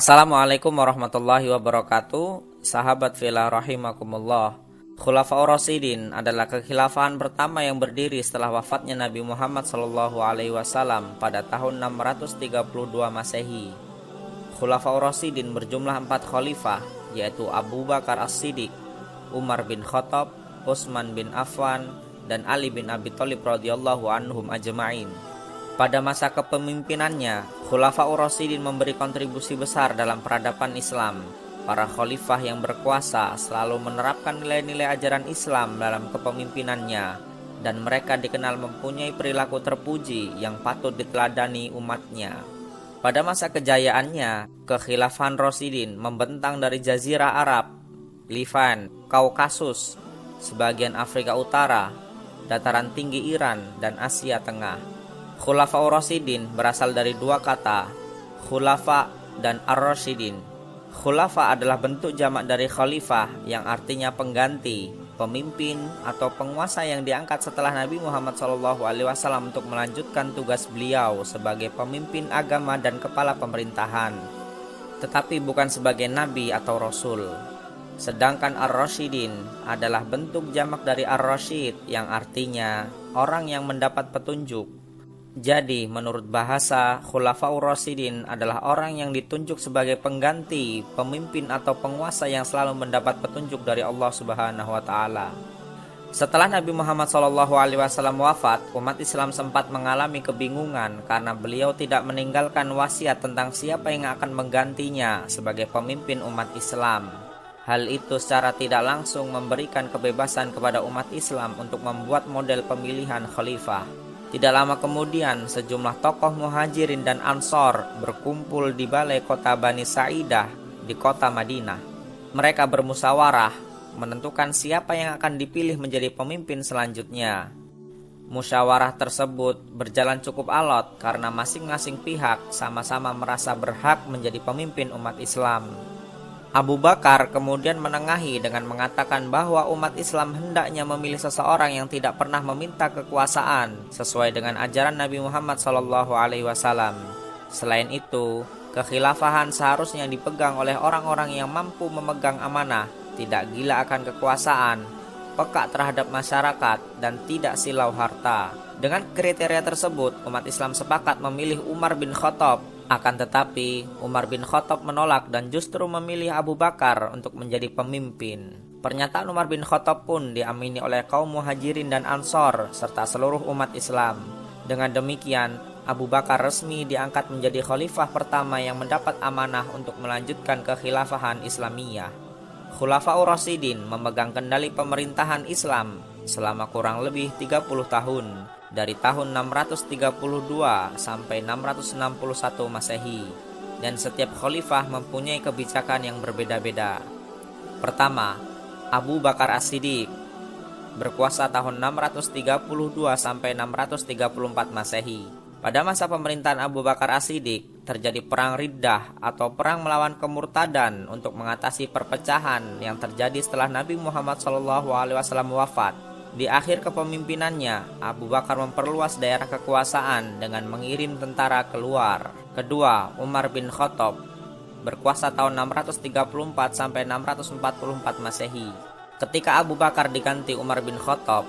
Assalamualaikum warahmatullahi wabarakatuh. Sahabat fillah rahimakumullah. Khulafaur Rasyidin adalah kekhilafahan pertama yang berdiri setelah wafatnya Nabi Muhammad SAW pada tahun 632 Masehi. Khulafaur Rasyidin berjumlah 4 khalifah, yaitu Abu Bakar As-Siddiq, Umar bin Khattab, Utsman bin Affan, dan Ali bin Abi Thalib radhiyallahu anhum ajma'in. Pada masa kepemimpinannya, Khulafaur Rasyidin memberi kontribusi besar dalam peradaban Islam. Para khalifah yang berkuasa selalu menerapkan nilai-nilai ajaran Islam dalam kepemimpinannya, dan mereka dikenal mempunyai perilaku terpuji yang patut diteladani umatnya. Pada masa kejayaannya, kekhilafahan Rasyidin membentang dari Jazirah Arab, Levant, Kaukasus, sebagian Afrika Utara, dataran tinggi Iran, dan Asia Tengah. Khulafaur Rasyidin berasal dari dua kata, khulafa dan ar-rasyidin. Khulafa adalah bentuk jamak dari khalifah yang artinya pengganti, pemimpin, atau penguasa yang diangkat setelah Nabi Muhammad SAW untuk melanjutkan tugas beliau sebagai pemimpin agama dan kepala pemerintahan, tetapi bukan sebagai nabi atau rasul. Sedangkan ar-rasyidin adalah bentuk jamak dari ar-rasyid yang artinya orang yang mendapat petunjuk. Jadi, menurut bahasa, Khulafaur Rasyidin adalah orang yang ditunjuk sebagai pengganti, pemimpin atau penguasa yang selalu mendapat petunjuk dari Allah Subhanahu wa taala. Setelah Nabi Muhammad SAW wafat, umat Islam sempat mengalami kebingungan karena beliau tidak meninggalkan wasiat tentang siapa yang akan menggantinya sebagai pemimpin umat Islam. Hal itu secara tidak langsung memberikan kebebasan kepada umat Islam untuk membuat model pemilihan khalifah. Tidak lama kemudian, sejumlah tokoh muhajirin dan ansor berkumpul di balai kota Bani Sa'idah di kota Madinah. Mereka bermusyawarah menentukan siapa yang akan dipilih menjadi pemimpin selanjutnya. Musyawarah tersebut berjalan cukup alot karena masing-masing pihak sama-sama merasa berhak menjadi pemimpin umat Islam. Abu Bakar kemudian menengahi dengan mengatakan bahwa umat Islam hendaknya memilih seseorang yang tidak pernah meminta kekuasaan sesuai dengan ajaran Nabi Muhammad SAW. Selain itu, kekhilafahan seharusnya dipegang oleh orang-orang yang mampu memegang amanah, tidak gila akan kekuasaan, peka terhadap masyarakat, dan tidak silau harta. Dengan kriteria tersebut, umat Islam sepakat memilih Umar bin Khattab. Akan tetapi, Umar bin Khattab menolak dan justru memilih Abu Bakar untuk menjadi pemimpin. Pernyataan Umar bin Khattab pun diamini oleh kaum muhajirin dan ansor serta seluruh umat Islam. Dengan demikian, Abu Bakar resmi diangkat menjadi khalifah pertama yang mendapat amanah untuk melanjutkan kekhilafahan Islamiyah. Khulafaur Rasyidin memegang kendali pemerintahan Islam selama kurang lebih 30 tahun. Dari tahun 632 sampai 661 Masehi, dan setiap khalifah mempunyai kebijakan yang berbeda-beda. Pertama, Abu Bakar As-Siddiq berkuasa tahun 632 sampai 634 Masehi. Pada masa pemerintahan Abu Bakar As-Siddiq terjadi perang Riddah atau perang melawan kemurtadan untuk mengatasi perpecahan yang terjadi setelah Nabi Muhammad SAW wafat. Di akhir kepemimpinannya, Abu Bakar memperluas daerah kekuasaan dengan mengirim tentara keluar. Kedua, Umar bin Khattab berkuasa tahun 634 sampai 644 Masehi. Ketika Abu Bakar diganti Umar bin Khattab,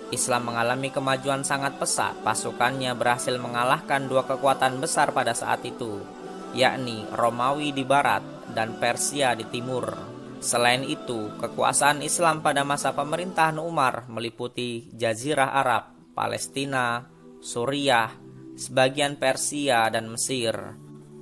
Islam mengalami kemajuan sangat pesat. Pasukannya berhasil mengalahkan dua kekuatan besar pada saat itu, yakni Romawi di barat dan Persia di timur. Selain itu, kekuasaan Islam pada masa pemerintahan Umar meliputi Jazirah Arab, Palestina, Suriah, sebagian Persia, dan Mesir.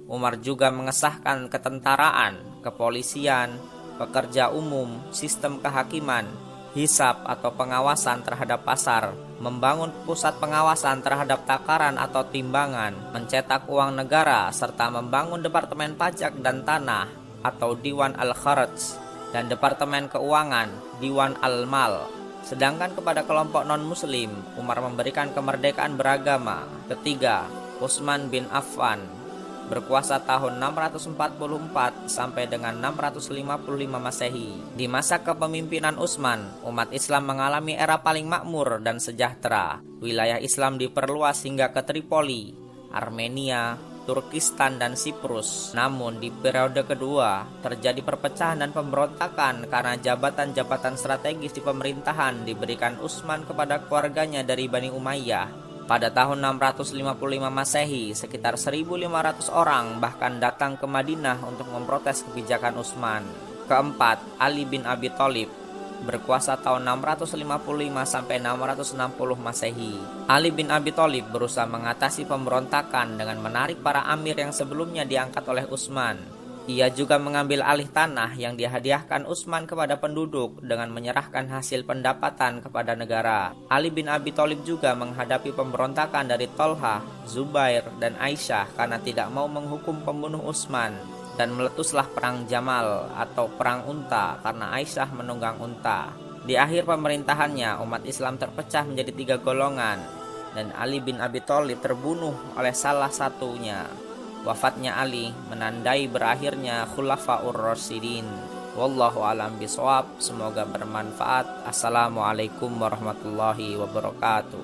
Umar juga mengesahkan ketentaraan, kepolisian, pekerja umum, sistem kehakiman, hisab atau pengawasan terhadap pasar, membangun pusat pengawasan terhadap takaran atau timbangan, mencetak uang negara, serta membangun departemen pajak dan tanah atau Diwan Al-Kharaj, dan Departemen Keuangan, Diwan Al-Mal. Sedangkan kepada kelompok non-muslim, Umar memberikan kemerdekaan beragama. Ketiga, Utsman bin Affan berkuasa tahun 644 sampai dengan 655 Masehi. Di masa kepemimpinan Utsman, umat Islam mengalami era paling makmur dan sejahtera. Wilayah Islam diperluas hingga ke Tripoli, Armenia, Turkistan dan Siprus. Namun di periode kedua terjadi perpecahan dan pemberontakan karena jabatan-jabatan strategis di pemerintahan diberikan Utsman kepada keluarganya dari Bani Umayyah. Pada tahun 655 Masehi, sekitar 1.500 orang bahkan datang ke Madinah untuk memprotes kebijakan Utsman. Keempat, Ali bin Abi Thalib berkuasa tahun 655 sampai 660 Masehi. Ali bin Abi Thalib berusaha mengatasi pemberontakan dengan menarik para amir yang sebelumnya diangkat oleh Utsman. Ia juga mengambil alih tanah yang dihadiahkan Utsman kepada penduduk dengan menyerahkan hasil pendapatan kepada negara. Ali bin Abi Thalib juga menghadapi pemberontakan dari Tolha, Zubair, dan Aisyah karena tidak mau menghukum pembunuh Utsman. Dan meletuslah perang Jamal atau perang unta karena Aisyah menunggang unta. Di akhir pemerintahannya, umat Islam terpecah menjadi 3 golongan dan Ali bin Abi Thalib terbunuh oleh salah satunya. Wafatnya Ali menandai berakhirnya Khulafaur Rasyidin. Wallahu a'lam bishawab. Semoga bermanfaat. Assalamualaikum warahmatullahi wabarakatuh.